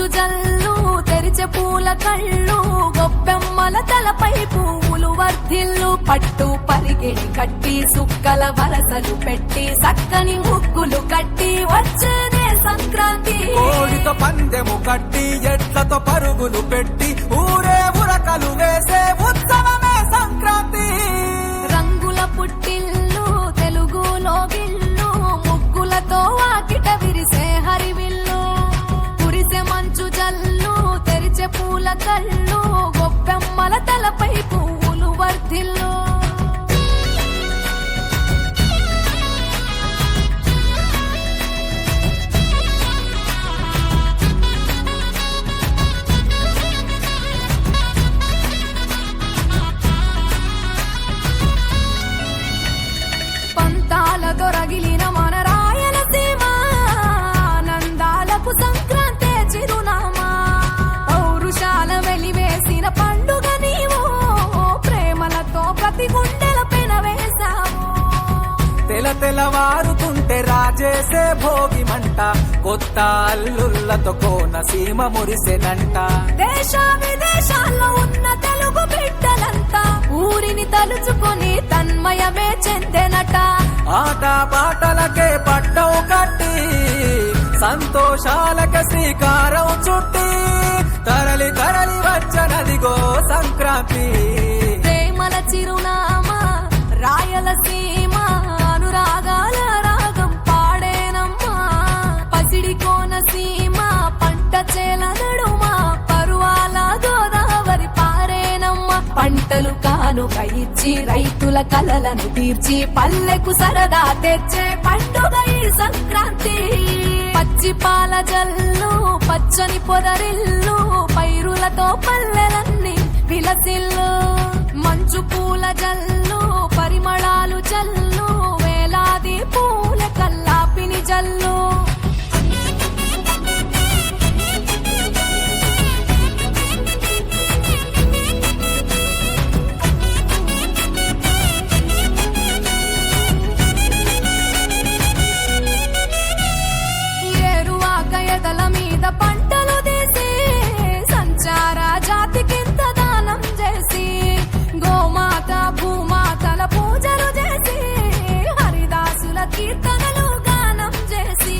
మంచు జల్లు తెరిచే పూల కళ్ళు గొప్పెమ్మల తలపై పువ్వులు వర్ధిల్లు పట్టు పరిగెడి కట్టి సుక్కల వరసలు పెట్టి సక్కని ముగ్గులు కట్టి వచ్చేదే సంక్రాంతి కోడితో పందెము కట్టి ఎట్లతో పరుగులు పెట్టి ఊరే ఉరకలు వేసే ఉత్సవమే సంక్రాంతి రంగుల పుట్టిల్లు తెలుగులో గిల్లు ముగ్గులతో వాకిట విరిసే హరివిల్లు కురిసే మంచు జల్లు తెరిచే పూల కళ్ళు గొప్పెమ్మల తలపై పువ్వులు వర్ధిల్లు దొరగిలిన మన రాయలసీమ ఆనందాలకు సంక్రాంతే చిరునామా పౌరుషాల వెలివేసిన పండుగ నీవు ప్రేమలతో ప్రతి గుండెల పెనవేశావు తెలవారుతుంటే రాజేసే భోగి మంట కొత్త అల్లుళ్ళతో కోనసీమ మురిసెనంట దేశ విదేశాల్లో ఉన్న తెలుగు బిడ్డలంతా ఊరిని తలుచుకొని తన్మయమే చెందెనట ఆట పాటలకే పట్టవు కట్టి సంతోషాలకే శ్రీకారం చుట్టి తరలి తరలి వచ్చనదిగో సంక్రాంతి ప్రేమల చిరునామా రాయలసీమ అనురాగాల రాగం పాడేనమ్మా పసిడి కోనసీమ పంట చేల నడుమా పరువాల గోదావరి పారేనమ్మా పంటలు కానుక ఇచ్చి రైతుల కలలను తీర్చి పల్లెకు సరదా తెచ్చే పండుగ ఈ సంక్రాంతి పచ్చి పాల జల్లు పచ్చని పొదరిల్లు పైరులతో పల్లెలన్నీ విలసిల్లు మంచు పూల జల్లు పరిమళాలు జల్లు వేలాది పూల కల్లాపిని జల్లు ఎదల మీద పంటలు తీసి సంచార జాతికింత దానం చేసి గోమాత భూమాతల పూజలు చేసి హరిదాసుల కీర్తనలు గానం చేసి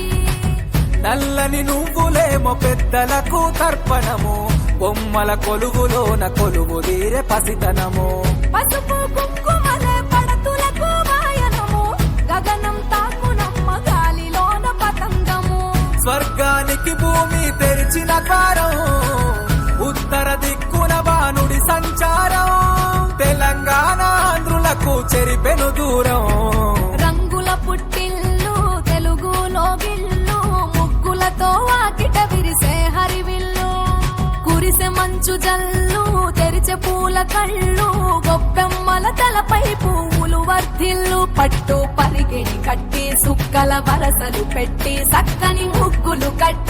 నల్లని నువ్వులేమో పెద్దలకు తర్పణము బొమ్మల కొలువులోన కొలువు తీరే పసితనము పసుపు కుంకుమలే పడతులకు వాయనము గగనం తాకునమ్మ గాలిలోన పతంగము స్వర్గానికి భూమి తెరిచిన ద్వారం ఉత్తర దిక్కున బాణుడి సంచారం తెలంగాణ ఆంధ్రులకు చెరిపెను దూరం రంగుల పుట్టిల్లు తెలుగులో గిల్లు ముగ్గులతో వాకిట విరిసే హరివిల్లు కురిసే మంచు జల్లు తెరిచే పూల కళ్ళు గొప్పెమ్మల తలపై పువ్వులు వర్ధిల్లు పట్టు పరిగెడి కట్టి సుక్కల వరసలు పెట్టి సక్కని ముగ్గులు కట్టి